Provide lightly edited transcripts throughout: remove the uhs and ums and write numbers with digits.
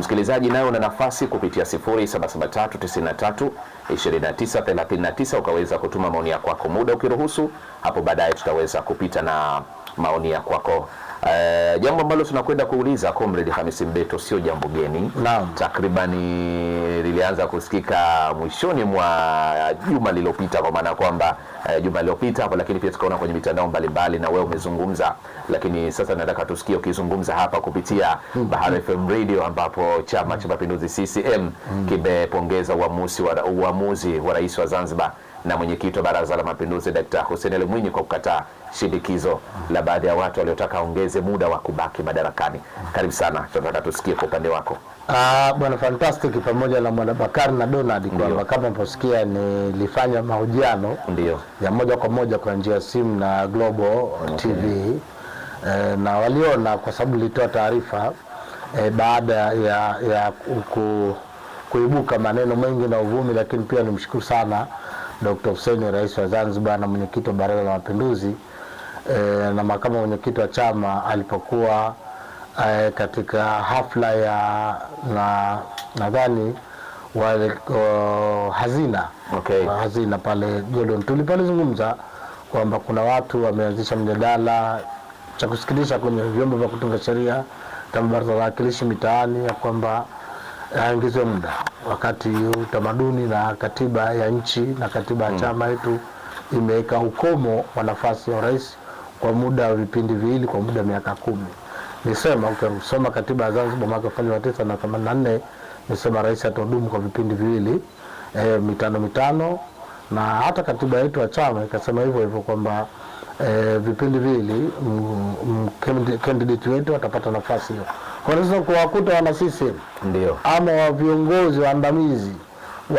Msikilizaji, nayo una nafasi kupitia 0773932939 ukaweza kutuma maoni yako kwako, muda ukiruhusu. Hapo baadaye tutaweza kupita na maoni yako kwako. Jambo ambalo tunakwenda kuuliza Comrade Hamisi Mbeto sio jambo geni. Takribani lilianza kusikika mwishoni mwa juma lililopita, kwa maana kwamba juma lililopita hapo, lakini pia tukaona kwenye mitandao mbalimbali na wewe umezungumza. Lakini sasa nataka tusikie ukizungumza hapa kupitia Bahari FM Radio, ambapo Chama cha Mapinduzi CCM kimepongeza uamuzi wa Rais wa Zanzibar na mwenyekiti wa Baraza la Mapinduzi Dr. Hussein Ali Mwinyi kwa kukataa shinikizo la baadhi ya watu waliotaka aongeze muda wa kubaki madarakani. Karibu sana, tunataka tusikie kwa upande wako. Bwana Fantastic pamoja na Mwana Bakari na Donald, kwa kama mposikia nilifanya mahojiano ya moja kwa moja kwa njia ya simu na Global TV, na waliona kwa sababu nilitoa taarifa baada ya kuibuka maneno mengi na uvumi. Lakini pia nimshukuru sana Dr. Hussein, Rais wa Zanzibar na mwenyekiti wa Baraza la Mapinduzi, na makamu mwenyekiti wa chama alipokuwa katika hafla ya nadhani wale hazina hazina pale Jordan. Tulipalizungumza kwamba kuna watu wameanzisha mjadala cha kusikilisha kwenye vyombo vya kutunga sheria kama Baraza la Wawakilishi mitaani, ya kwamba aongezwe muda, wakati utamaduni na katiba ya nchi na katiba ya chama yetu imeweka ukomo wa nafasi ya rais kwa muda wa vipindi viwili kwa muda miaka 10. Nisema ukisoma katiba ya Zanzibar mwaka 1984, nisema rais atahudumu kwa vipindi viwili mitano, na hata katiba yetu ya chama ikasema hivyo kwamba vipindi viwili candidate wetu atapata nafasi hiyo. Kwa hiyo kuwakuta wana CCM ama wa viongozi waandamizi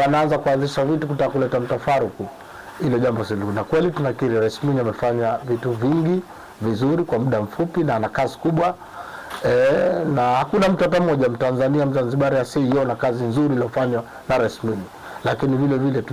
wanaanza kuanzisha vitu kutaka kuleta mtafaruku, ile jambo sio. Na kweli tunakiri Rais Mwinyi amefanya vitu vingi vizuri kwa muda mfupi na ana kazi kubwa, na hakuna mtu hata mmoja Mtanzania Mzanzibari asiyeona kazi nzuri iliyofanywa na Rais Mwinyi. Lakini vile vile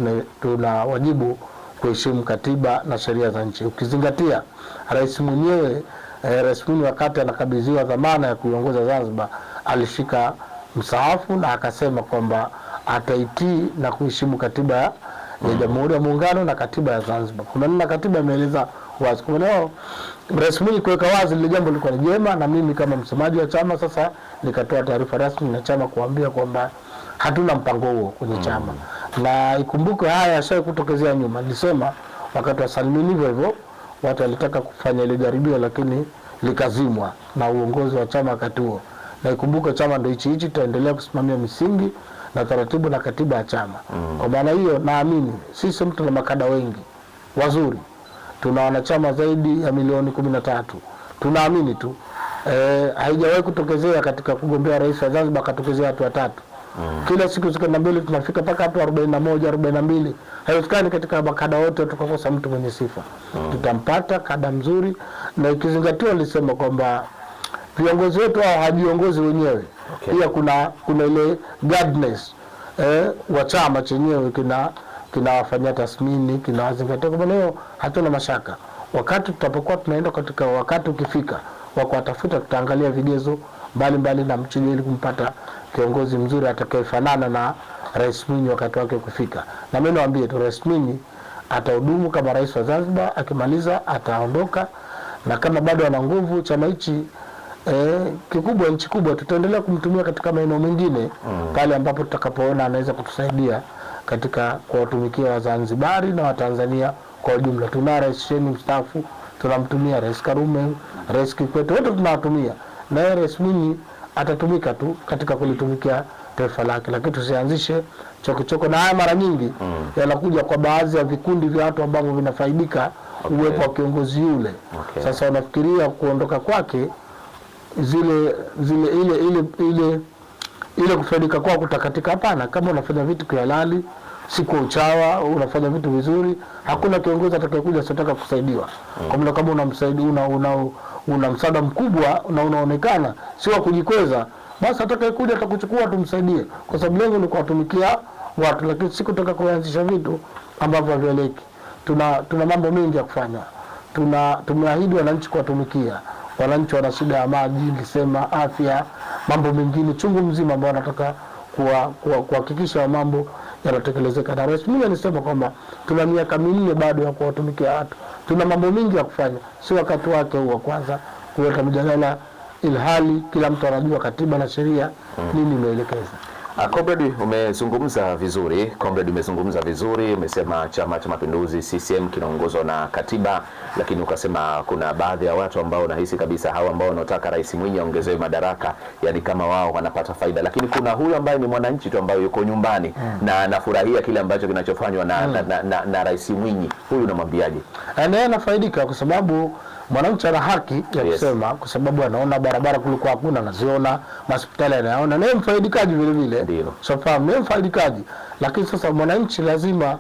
tuna wajibu kuheshimu katiba na sheria za nchi, ukizingatia rais mwenyewe Rais Mwinyi wakati anakabidhiwa dhamana ya kuiongoza Zanzibar alishika msahafu na akasema kwamba ataitii na kuheshimu katiba ya Jamhuri ya Muungano na katiba ya Zanzibar. Kuna nini katiba imeeleza wazi. Kwa hiyo Rais Mwinyi kuweka wazi ile jambo lilikuwa ni jema, na mimi kama msemaji wa chama sasa nikatoa taarifa rasmi na chama kuambia kwamba hatuna mpango huo kwenye chama. Na ikumbuke haya yashaye kutokezea nyuma. Nilisema wakati wa Salimini hivyo watu walitaka kufanya ile jaribio, lakini likazimwa na uongozi wa chama wakati huo. Na ikumbuke chama ndio hichi tutaendelea kusimamia misingi na taratibu na katiba ya chama. Kwa maana hiyo naamini sisi mtu na makada wengi wazuri, tuna wanachama zaidi ya milioni 13. Tunaamini tu haijawahi kutokezea katika kugombea rais wa Zanzibar katokezea watu watatu. Kila siku zikaenda mbele tunafika mpaka watu 41 42. Haiwezekani katika makada wote tukakosa mtu mwenye sifa. Tutampata kada mzuri, na ikizingatiwa nilisema kwamba viongozi wetu hao hajiongozi wenyewe. Pia kuna ile guidance wa chama chenyewe kinawafanyia tathmini, kinawazingatia. Kwa maana hatuna mashaka. Wakati tutapokuwa tunaenda katika wakati ukifika wa kuwatafuta, tutaangalia vigezo mbalimbali na mchujo ili kumpata kiongozi mzuri atakayefanana na Rais Mwinyi wakati wake kufika. Na mimi naambia tu Rais Mwinyi atahudumu kama rais wa Zanzibar, akimaliza ataondoka, na kama bado ana nguvu chama hichi kikubwa, nchi kubwa, tutaendelea kumtumia katika maeneo mengine pale ambapo tutakapoona anaweza kutusaidia katika kuwatumikia Wazanzibari na Watanzania kwa ujumla. Tuna Rais Shein mstaafu tunamtumia, Rais Karume, Rais Kikwete, wote tunawatumia, na Rais Mwinyi atatumika tu katika kulitumikia taifa lake. Lakini tusianzishe chokochoko, na haya mara nyingi yanakuja kwa baadhi ya vikundi vya watu ambao vinafaidika uwepo wa kiongozi yule. Sasa wanafikiria kuondoka kwake ile kufaidika kwa kutakatika. Hapana, kama unafanya vitu kwa halali, si kwa uchawa, unafanya vitu vizuri, hakuna kiongozi atakayekuja sitaka kusaidiwa. Kwa maana kama unamsaidia una msaada mkubwa na unaonekana sio kujikweza, basi atakayekuja atakuchukua tumsaidie, kwa sababu lengo ni kuwatumikia watu, lakini si kutaka kuanzisha vitu ambavyo havieleki. Tuna mambo mengi ya kufanya. Tumeahidi wananchi kuwatumikia, wananchi wana shida ya maji, nilisema afya, mambo mengine chungu mzima ambao wanataka kuhakikisha mambo yanatekelezeka. Na rais mimi nisema kwamba tuna miaka minne bado ya kuwatumikia watu, tuna mambo mengi ya kufanya, si wakati wake huu wa kwanza kuweka mjadala, ilhali kila mtu anajua katiba na sheria nini imeelekeza. Comrade, umezungumza vizuri, umesema Chama cha Mapinduzi CCM kinaongozwa na katiba, lakini ukasema kuna baadhi ya watu ambao nahisi kabisa hao ambao wanataka Rais Mwinyi aongezewe madaraka, yani kama wao wanapata faida, lakini kuna huyu ambaye ni mwananchi tu ambaye yuko nyumbani na anafurahia kile ambacho kinachofanywa na Rais Mwinyi. Huyu unamwambiaje? Naye anafaidika kwa sababu mwananchi ana haki ya kusema, kwa sababu anaona barabara kulikuwa hakuna, anaziona, hospitali anaona, naye mfaidikaji vile vile. Ndio. So fahamu naye mfaidikaji. Lakini sasa mwananchi lazima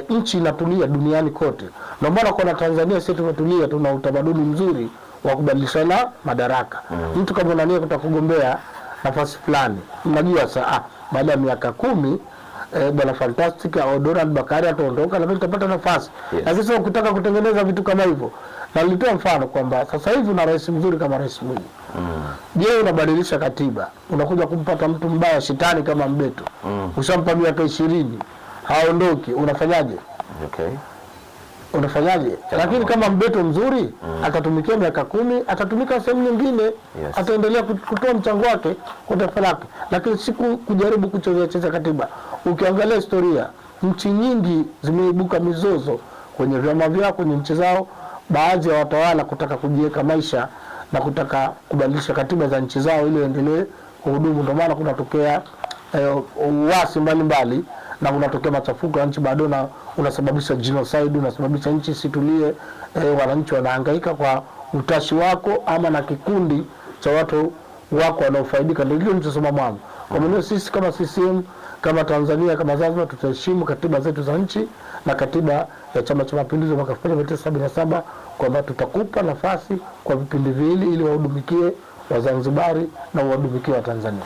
nchi inatulia duniani kote. Ndio maana kwa Tanzania sisi tumetulia, tuna utamaduni mzuri wa kubadilishana madaraka. Mtu kama unania kutakugombea nafasi fulani, unajua sasa baada ya miaka 10 bwana Fantastic au Donald Bakari ataondoka na mimi nitapata nafasi. Lakini sasa ukitaka kutengeneza vitu kama hivyo, na nilitoa mfano kwamba sasa hivi una rais mzuri kama Rais Mwinyi. Je, unabadilisha katiba, unakuja kumpata mtu mbaya shetani kama Mbeto. Ushampa miaka 20, haondoki, unafanyaje? Okay. Unafanyaje? Lakini kama Mbeto mzuri, atatumikia miaka 10, atatumika sehemu nyingine, ataendelea kutoa mchango wake kwa taifa lake. Lakini siku kujaribu kuchezea katiba. Ukiangalia historia, nchi nyingi zimeibuka mizozo kwenye vyama vyao, kwenye nchi zao, baadhi ya watawala kutaka kujiweka maisha na kutaka kubadilisha katiba za nchi zao ili endelee kuhudumu. Ndio maana kunatokea uasi mbalimbali na kunatokea machafuko ya nchi bado, na unasababisha genocide, unasababisha nchi situlie. Wananchi wanahangaika kwa utashi wako ama na kikundi cha watu wako wanaofaidika. Ndio nilichosema mwanzo. Kwa maana sisi kama CCM, kama Tanzania, kama Zanzibar, tutaheshimu katiba zetu za nchi na katiba ya Chama cha Mapinduzi mwaka 1977 kwamba tutakupa nafasi kwa vipindi viwili ili wahudumikie Wazanzibari na wahudumikie wa Tanzania.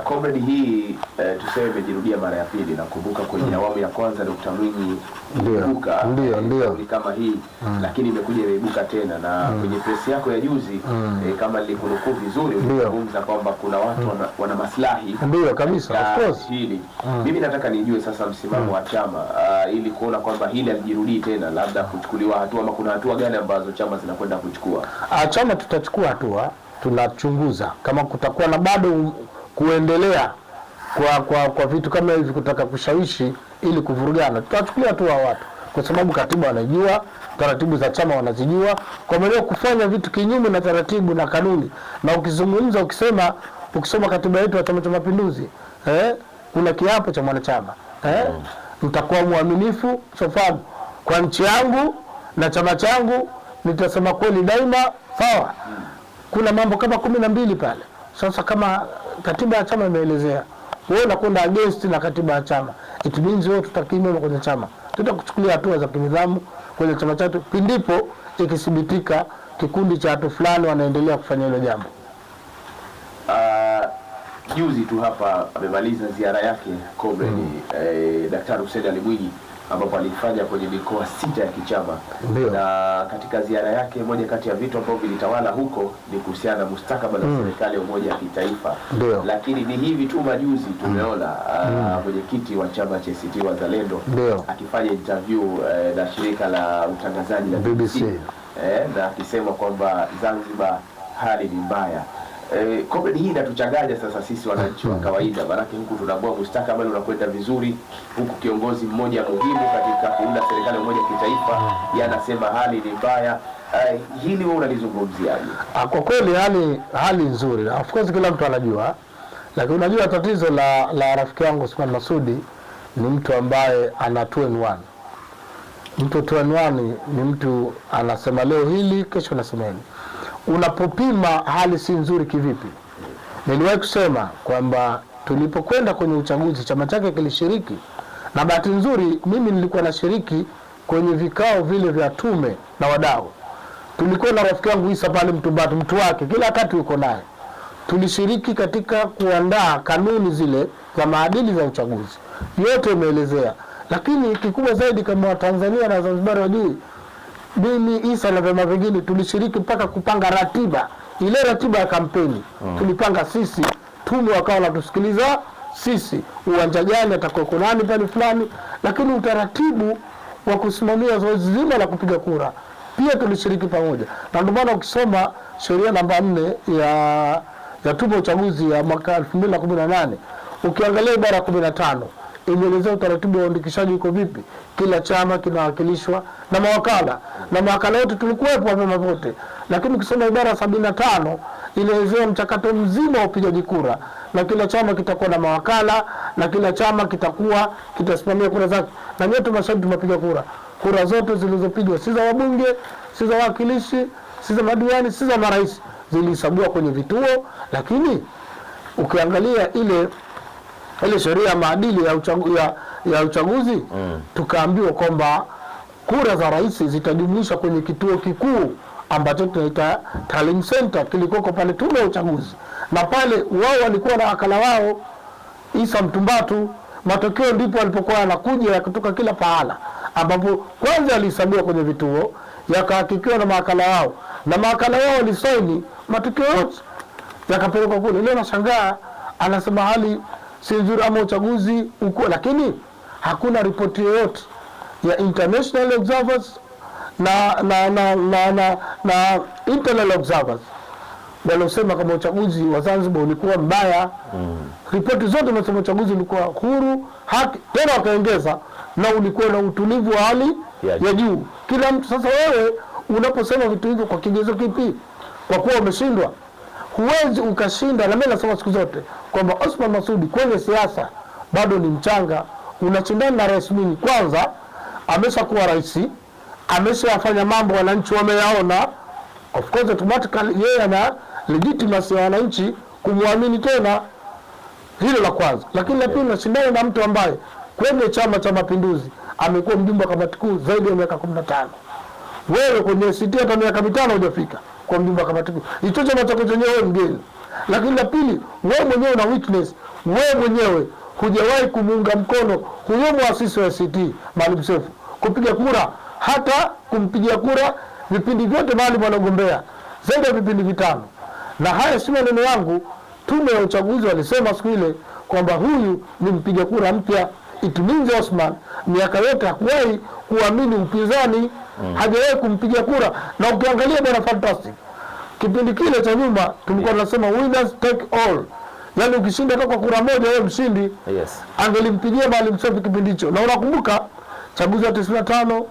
Comrade, hii tuseme imejirudia mara ya pili. Nakumbuka kwenye awamu ya kwanza Dr. Mwinyi ibuka ndio kama hii, lakini imekuja imeibuka tena na kwenye press yako ya juzi kama nilikunukuu vizuri ulizungumza kwamba kuna watu wana maslahi. Ndio kabisa, of course. Hili mimi nataka nijue sasa msimamo wa chama ili kuona kwamba hili alijirudii tena, labda kuchukuliwa hatua, ama kuna hatua gani ambazo chama zinakwenda kuchukua? Chama tutachukua hatua, tunachunguza kama kutakuwa na bado kuendelea kwa vitu kama hivi, kutaka kushawishi ili kuvurugana, tutachukulia hatua watu, kwa sababu katiba wanajua, taratibu za chama wanazijua. Kwa maana kufanya vitu kinyume na taratibu na kanuni, na ukizungumza ukisoma katiba yetu ya Chama cha Mapinduzi, kuna kiapo cha mwanachama, nitakuwa mwaminifu sofahamu kwa nchi yangu na chama changu, nitasema kweli daima, sawa. Kuna mambo kama 12 pale. Sasa kama katiba ya chama imeelezea, wewe unakwenda against na katiba ya chama, it means wewe tutakimema kwenye chama, tutakuchukulia hatua za kinidhamu kwenye chama chetu pindipo ikithibitika kikundi cha watu fulani wanaendelea kufanya hilo jambo. Juzi tu hapa amemaliza ziara yake Comrade Daktari Hussein Ali Mwinyi, ambapo alifanya kwenye mikoa 6 ya kichama. Na katika ziara yake moja kati ya vitu ambavyo vilitawala huko ni kuhusiana na mustakabali wa serikali ya umoja wa kitaifa. Lakini ni hivi tu majuzi tumeona mwenyekiti wa chama cha ACT Wazalendo akifanya interview na shirika la utangazaji la BBC na akisema kwamba Zanzibar hali ni mbaya. Comrade, hii inatuchanganya sasa sisi wananchi wa kawaida, maana huku tunaambiwa mustakabali unakwenda vizuri, huku kiongozi mmoja muhimu katika kuunda serikali ya umoja wa kitaifa yanasema hali ni mbaya. Hili wewe unalizungumziaje? Kwa kweli hali nzuri, of course kila mtu anajua, lakini unajua tatizo la rafiki yangu Usman Masudi ni mtu ambaye ana 2 in 1. Mtu 2 in 1 ni mtu anasema leo hili, kesho anasema hili. Unapopima hali si nzuri kivipi? Niliwahi kusema kwamba tulipokwenda kwenye uchaguzi chama chake kilishiriki, na bahati nzuri mimi nilikuwa nashiriki kwenye vikao vile vya tume na wadau. Tulikuwa na rafiki yangu Isa pale Mtumbatu, mtu wake kila wakati yuko naye. Tulishiriki katika kuandaa kanuni zile za maadili za uchaguzi, yote imeelezea. Lakini kikubwa zaidi kama Watanzania na Zanzibar wajui, mimi Isa na vyama vingine tulishiriki mpaka kupanga ratiba, ile ratiba ya kampeni tulipanga sisi, tume wakawa wanatusikiliza sisi, uwanja gani atakuwa nani pale fulani, lakini utaratibu wa kusimamia zoezi zima la kupiga kura pia tulishiriki pamoja. Na ndio maana ukisoma sheria namba 4 ya tume ya uchaguzi ya mwaka 2018 ukiangalia ibara 15 imeelezea utaratibu wa uandikishaji uko vipi. Kila chama kinawakilishwa na mawakala, na mawakala wote tulikuwepo vyama vyote. Lakini ukisoma ibara 75 inaelezea mchakato mzima wa upigaji kura, na kila chama kitakuwa na mawakala, na kila chama kitasimamia kura zake. Na nyote mashahidi tumepiga kura. Kura zote zilizopigwa, si za wabunge, si za wawakilishi, si za madiwani, si za marais, zilihesabiwa kwenye vituo. Lakini ukiangalia ile sheria ya maadili ya uchaguzi tukaambiwa kwamba kura za rais zitajumlishwa kwenye kituo kikuu ambacho tunaita tallying center kilikoko pale tume ya uchaguzi, na pale wao walikuwa na wakala wao Isa Mtumbatu. Matokeo ndipo alipokuwa yanakuja kutoka kila pahala, ambapo kwanza alihesabiwa kwenye vituo, yakahakikiwa na mawakala wao, na mawakala wao walisaini matokeo yote yakapelekwa kule. Leo nashangaa anasema hali si nzuri ama uchaguzi uko, lakini hakuna ripoti yoyote ya international observers na internal observers waliosema kama uchaguzi wa Zanzibar ulikuwa mbaya. Ripoti zote zinasema uchaguzi ulikuwa huru, haki, tena wakaongeza na ulikuwa na utulivu wa hali ya juu. Kila mtu sasa, wewe unaposema vitu hivyo kwa kigezo kipi? Kwa kuwa umeshindwa? Huwezi ukashinda. Na mimi nasema siku zote kwamba Othman Masoud kwenye siasa bado ni mchanga. Unashindana na Rais Mwinyi, kwanza ameshakuwa rais, ameshafanya mambo wananchi wameyaona. Of course automatically yeye ana legitimacy ya wananchi kumwamini tena. Hilo la kwanza. Lakini la pili, unashindana na mtu ambaye kwenye Chama cha Mapinduzi amekuwa mjumbe wa kamati kuu zaidi ya miaka 15. Wewe kwenye ACT hata miaka 5 hujafika kwa mjumbe wa kamati kuu. Hicho chama chako chenyewe mgeni. Lakini la pili, wewe mwenyewe una weakness. Wewe mwenyewe hujawahi kumuunga mkono huyo muasisi wa ACT Maalim Seif kupiga kura, hata kumpigia kura vipindi vyote Maalim anagombea zaidi ya vipindi 5. Na haya si maneno yangu, tume ya uchaguzi walisema siku ile kwamba huyu ni mpiga kura mpya. It means Othman miaka yote hakuwahi kuamini upinzani, hajawahi kumpigia kura. Na ukiangalia bwana fantastic, kipindi kile cha nyuma tulikuwa tunasema winners take all, yaani ukishinda kwa kura moja wewe mshindi. Yes. Angelimpigia Maalim Seif kipindi hicho. Na unakumbuka chaguzi ya 95,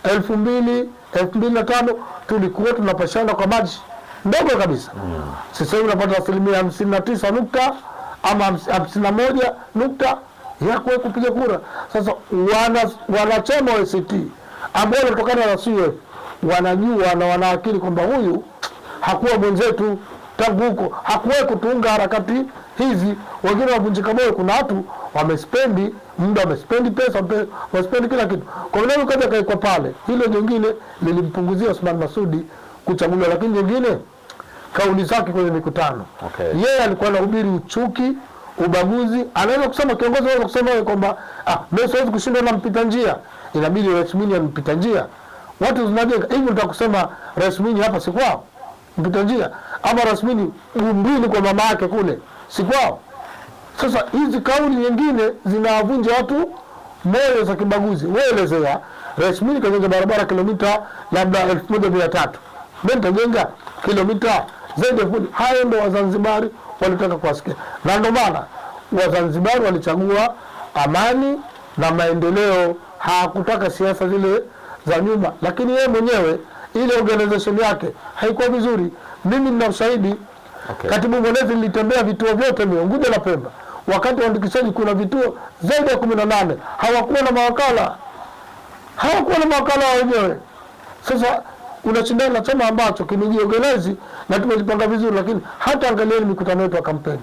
2000, 2005 tulikuwa tunapashana kwa maji ndogo kabisa. Sasa hivi unapata 59 ama 51 ya kupiga kura. Sasa wanachama wa ACT ambao wanatokana na CUF wanajua na wanaakili kwamba huyu hakuwa mwenzetu tangu huko, hakuwahi kutuunga harakati hizi. Wengine wavunjika moyo, kuna watu wamespendi muda, wamespendi pesa, wamespendi kila kitu. Kwa nini kaja kaikwa pale? Hilo jingine lilimpunguzia Othman Masoud kuchaguliwa. Lakini jingine, kauli zake kwenye mikutano. Yeye alikuwa anahubiri uchuki, ubaguzi. Anaweza kusema kiongozi anaweza kusema kwamba mimi siwezi kushinda na mpita njia, inabidi Rais Mwinyi ampita njia. Watu zinajenga hivyo, nitakusema Rais Mwinyi hapa si kwao mpita njia, ama Rais Mwinyi Bumbwini kwa mama yake kule si kwao. Sasa hizi kauli nyingine zinawavunja watu moyo za kibaguzi. Wewe elezea Rais Mwinyi kajenga barabara kilomita labda 1300, mimi nitajenga kilomita zaidi ya 10. Hayo ndio Wazanzibari walitaka kuwasikia, na ndio maana Wazanzibari walichagua amani na maendeleo, hawakutaka siasa zile za nyuma. Lakini yeye mwenyewe ile organization yake haikuwa vizuri. Mimi nina ushahidi. Katibu mwenezi nilitembea vituo vyote Unguja na Pemba. Wakati wa andikishaji kuna vituo zaidi ya 18 hawakuwa na mawakala. Wenyewe. Sasa unashindana na chama ambacho kimejiorganize na tumejipanga vizuri. Lakini hata angalieni mikutano yetu ya kampeni.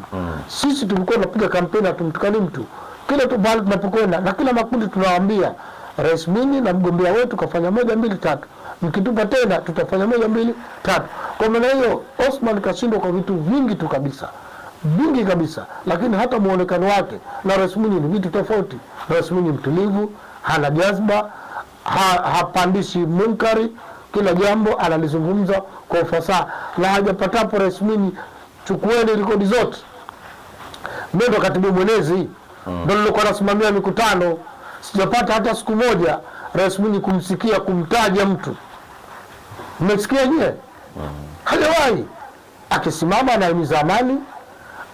Sisi tulikuwa tunapiga kampeni, hatumtukani mtu. Kila tu bali tunapokwenda na kila makundi tunawaambia Rais Mwinyi na mgombea wetu kafanya 1 2 3, mkitupa tena tutafanya 1 2 3. Kwa maana hiyo Othman kashindwa kwa vitu vingi tu kabisa, vingi kabisa. Lakini hata muonekano wake na Rais Mwinyi ni vitu tofauti. Rais Mwinyi mtulivu, hana jazba, hapandishi munkari. kila jambo analizungumza kwa ufasaha, na hajapatapo rasmi. Chukueni rekodi zote. Mimi ndo katibu mwenezi, ndio nilikuwa nasimamia mikutano, sijapata hata siku moja rasmi kumsikia kumtaja mtu. Mmesikia nyie? Hajawahi. Akisimama anahimiza amani,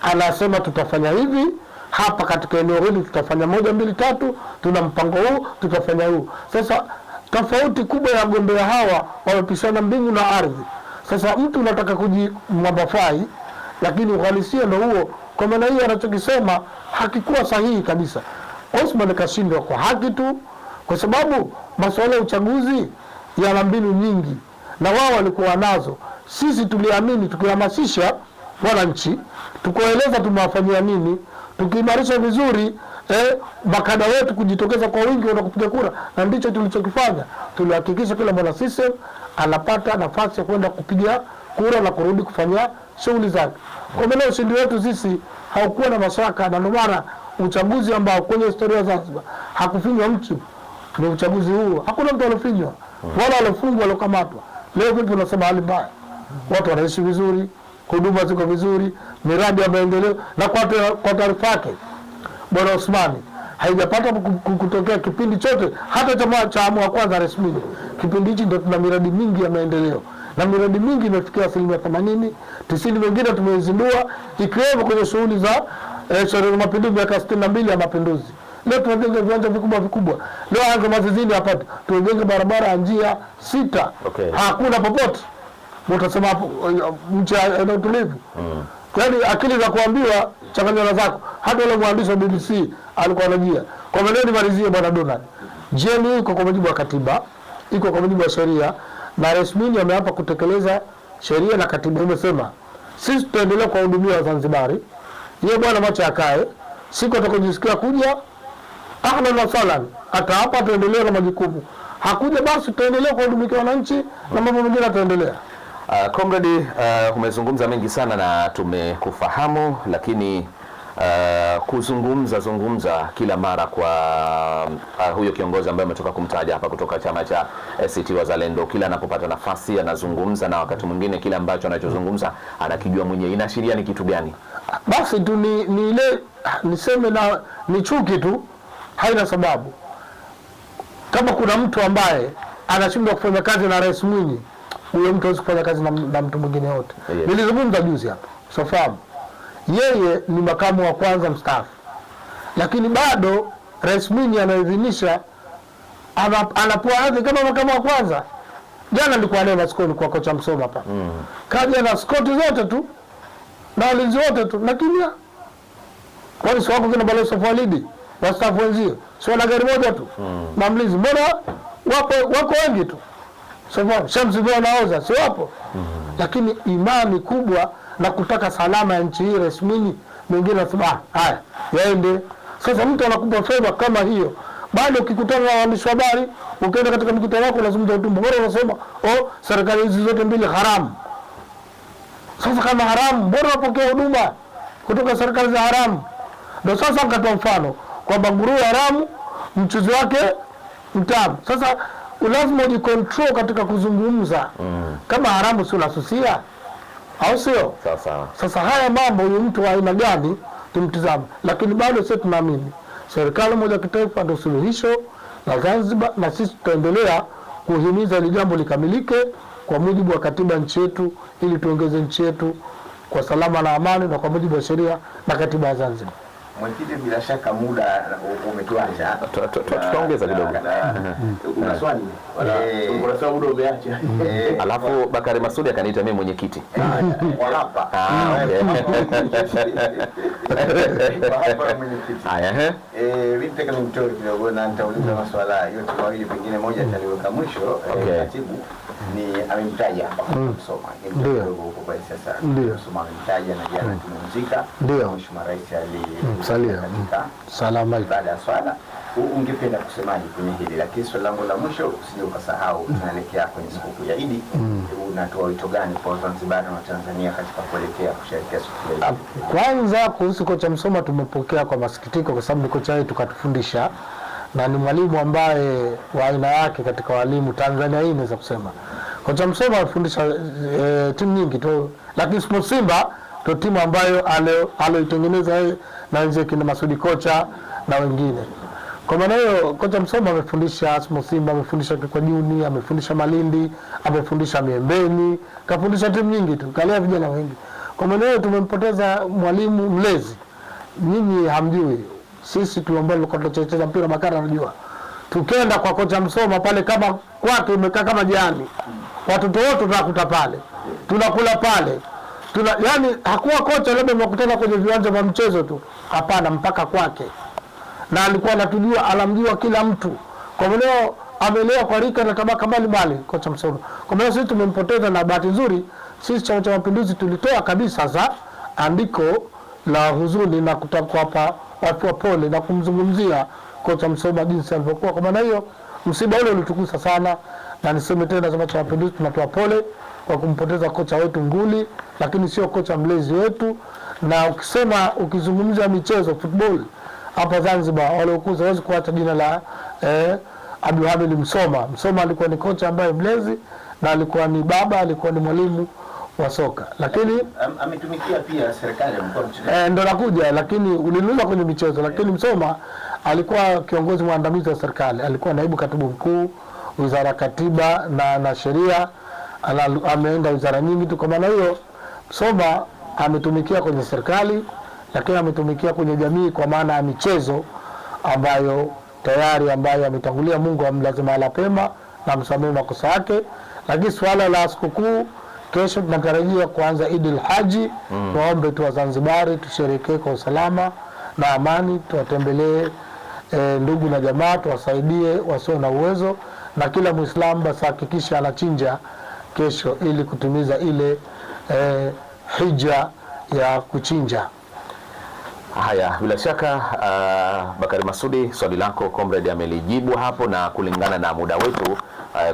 anasema tutafanya hivi hapa katika eneo hili, tutafanya 1 2 3, tuna mpango huu, tutafanya huu. Sasa tofauti kubwa ya wagombea hawa, wamepishana mbingu na ardhi. Sasa mtu unataka kujimwambafai, lakini uhalisia ndio huo. Kwa maana hiyo anachokisema hakikuwa sahihi kabisa. Osman kashindwa kwa haki tu, kwa sababu masuala ya uchaguzi yana mbinu nyingi na wao walikuwa nazo. Sisi tuliamini tukihamasisha wananchi, tukoeleza tumewafanyia nini, tukiimarisha vizuri makada wetu kujitokeza kwa wingi na kupiga kura, na ndicho tulichokifanya. Tulihakikisha kila mwana system anapata nafasi ya kwenda kupiga kura na kurudi kufanya shughuli zake. Kwa maana ushindi wetu sisi haukuwa na mashaka, na ndio maana uchaguzi ambao kwenye historia ya Zanzibar hakufinywa mtu ni uchaguzi huo. Hakuna mtu alifinywa wala alifungwa wala kamatwa. Leo vipi unasema hali mbaya? Watu wanaishi vizuri, huduma ziko vizuri, miradi ya maendeleo. Na kwa taarifa yake Bwana Osmani, haijapata kutokea kipindi chote hata cha awamu ya kwanza rasmi. Kipindi hichi ndio tuna miradi mingi ya maendeleo, na miradi mingi imefikia 80%, 90 mingine tumeizindua, ikiwemo kwenye shughuli za sherehe za mapinduzi ya 62 ya mapinduzi. Leo tunajenga viwanja vikubwa. Leo anza Mazizini hapa tunajenga barabara ya njia 6. Hakuna popote. Utasema hapo nchi ina utulivu. Yaani akili za kuambiwa changanya zako. Hata yule mwandishi wa BBC alikuwa anajia. Kwa maana nimalizie Bwana Donald. GNU iko kwa mujibu wa katiba, iko kwa mujibu wa sheria, na rasmi ameapa kutekeleza sheria na katiba. Imesema sisi tutaendelea kuwahudumia Wazanzibari. Yeye bwana macho akae, siku atakojisikia kuja ahlan wa sahlan, hata hapa tuendelee na majukumu. Hakuja basi tutaendelea kuhudumia wananchi na mambo mengine yataendelea. Comrade, umezungumza mengi sana na tumekufahamu, lakini kuzungumza kila mara kwa huyo kiongozi ambaye umetoka kumtaja hapa kutoka chama cha ACT Wazalendo, kila anapopata nafasi anazungumza, na wakati mwingine kila ambacho anachozungumza anakijua mwenyewe, inaashiria ni kitu gani? Basi tu ni ile niseme na ni chuki tu, haina sababu. Kama kuna mtu ambaye anashindwa kufanya kazi na Rais Mwinyi, huyo mtu hawezi kufanya kazi na mtu mwingine yote. Nilizungumza juzi hapa, usifahamu. Yeye ni makamu wa kwanza mstaafu, lakini bado Rais Mwinyi anaidhinisha, anapoa hadhi kama makamu wa kwanza. Jana nilikuwa leo maskoni kwa kocha Msoma hapa. Kaja na skoti zote tu na walinzi wote tu, na kimya. Kwani sio wako kina Balozi Walidi wastaafu wenzio, sio na gari moja tu na mlinzi, mbona wako wengi tu. Sio Shamsi Bwana naoza, sio hapo. Lakini imani kubwa na kutaka salama ya nchi hii Rais Mwinyi, mwingine anasema haya yaende. Sasa mtu anakupa favor kama hiyo, bado ukikutana na waandishi wa habari, ukienda katika mkutano wako lazima utumbo, bora unasema serikali hizi zote mbili haramu. Sasa kama haramu, bora unapokea huduma kutoka serikali za haramu. Ndio sasa nikatoa mfano kwamba nguruwe haramu, mchuzi wake mtamu. Sasa lazima ujicontrol katika kuzungumza. Kama haramu si unasusia, au sio? Sasa haya mambo huyu mtu wa aina gani tumtizame, lakini bado sisi tunaamini serikali moja kitaifa ndio suluhisho la Zanzibar, na sisi tutaendelea kuhimiza ile jambo likamilike kwa mujibu wa katiba nchi yetu, ili tuongeze nchi yetu kwa salama na amani na kwa mujibu wa sheria na katiba ya Zanzibar. Mwenyekiti, bila shaka muda umetuacha, tutaongeza kidogo. Una swali? Kuna swali muda umeacha. Alafu Bakari Masudi akaniita mimi mwenyekiti. Kwa hapa. Hapa mwenyekiti. Haya Vipi kama mtoe kidogo, na nitauliza maswala yote mawili, pengine moja nitaliweka mwisho. Katibu ni amemtaja hapa Msoma. Ndio huko kwa sasa. Msoma amemtaja na jana tumemzika. Mheshimiwa Rais Salia salama baada ya swala. Ungependa kusemaje kwenye hili? Lakini swali langu la mwisho, usije ukasahau, tunaelekea kwenye sikukuu ya Idi. Unatoa wito gani kwa Wazanzibari na Tanzania katika kuelekea kusherehekea sikukuu ya Idi? Kwanza kuhusu kocha Msoma, tumepokea kwa masikitiko, kwa sababu ni kocha wetu katufundisha, na ni mwalimu ambaye wa aina yake katika walimu Tanzania hii, naweza kusema Kocha Msoma alifundisha timu nyingi tu, lakini Sports Simba ndio timu ambayo aloitengeneza yeye na wenzake kina Masudi Kocha na wengine. Kwa maana hiyo kocha Msoma amefundisha Sports Simba, amefundisha Kikwajuni, amefundisha Malindi, amefundisha Miembeni, kafundisha timu nyingi tu, kalea vijana wengi. Kwa maana hiyo tumempoteza mwalimu mlezi. Nyinyi hamjui. Sisi tuambao tulikuwa tunacheza mpira Bakari anajua. Tukenda kwa kocha Msoma pale kama kwake umekaa kama jani. Watoto wote tunakuta pale. Tunakula pale. Yani hakuwa kocha labda mkutana kwenye viwanja vya mchezo tu. Hapana, mpaka kwake. Na alikuwa anatujua, anamjua kila mtu. Kwa maana amelea kwa rika na tabaka mbalimbali kocha Msoma. Kwa maana sisi tumempoteza, na bahati nzuri sisi Chama cha Mapinduzi tulitoa kabisa za andiko la huzuni na kutaka hapa watu wa pole na kumzungumzia kocha Msoma jinsi alivyokuwa. Kwa maana hiyo msiba ule ulitukusa sana, na niseme tena Chama cha Mapinduzi tunatoa pole kwa kumpoteza kocha wetu nguli, lakini sio kocha mlezi wetu. Na ukizungumzia michezo football hapa Zanzibar, wale ukuza hawezi kuacha jina la Abdul Hamid Msoma. Msoma alikuwa ni kocha ambaye mlezi, na alikuwa ni baba, alikuwa ni mwalimu wa soka, lakini ametumikia pia serikali mkoa mchezo. Ndio nakuja, lakini uliniuliza kwenye michezo, lakini Msoma alikuwa kiongozi mwandamizi wa serikali, alikuwa naibu katibu mkuu Wizara ya Katiba na Sheria, ameenda wizara nyingi tu. Kwa maana hiyo Msoma ametumikia kwenye serikali, lakini ametumikia kwenye jamii kwa maana ya michezo ambayo tayari ambayo ametangulia. Mungu amlaze mahali pema na msamehe makosa yake. Lakini swala la sikukuu kesho tunatarajia kuanza Idul Haji. Tuombe tu Wazanzibari tusherekee kwa usalama na amani, tuwatembelee ndugu na jamaa, tuwasaidie wasio na uwezo, na kila Muislamu basi hakikisha anachinja kesho ili kutimiza ile hija ya kuchinja. Haya, bila shaka Bakari Masudi, swali lako comrade amelijibu hapo, na kulingana na muda wetu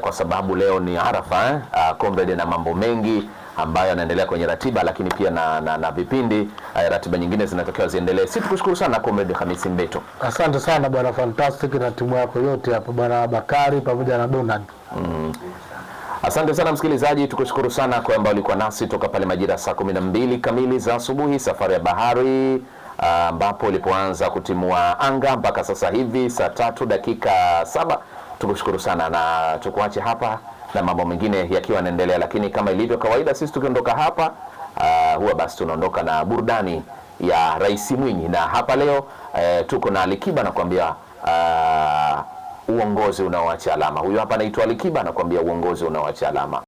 kwa sababu leo ni Arafa comrade, na mambo mengi ambayo yanaendelea kwenye ratiba, lakini pia na vipindi ratiba nyingine zinatakiwa ziendelee. Sisi tukushukuru sana comrade Hamisi Mbeto. Asante sana bwana Fantastic na timu yako yote hapo, bwana Bakari pamoja na Donald. Asante sana msikilizaji, tukushukuru sana kwa ambao ulikuwa nasi toka pale majira saa 12 kamili za asubuhi, safari ya bahari ambapo ulipoanza kutimua anga mpaka sasa hivi saa 3 dakika 7. Tukushukuru sana, na tukuache hapa na mambo mengine yakiwa yanaendelea, lakini kama ilivyo kawaida sisi tukiondoka hapa huwa basi tunaondoka na burudani ya Rais Mwinyi, na hapa leo tuko na Alikiba nakwambia uongozi unaoacha alama. Huyu hapa anaitwa Alikiba nakwambia uongozi unaoacha alama.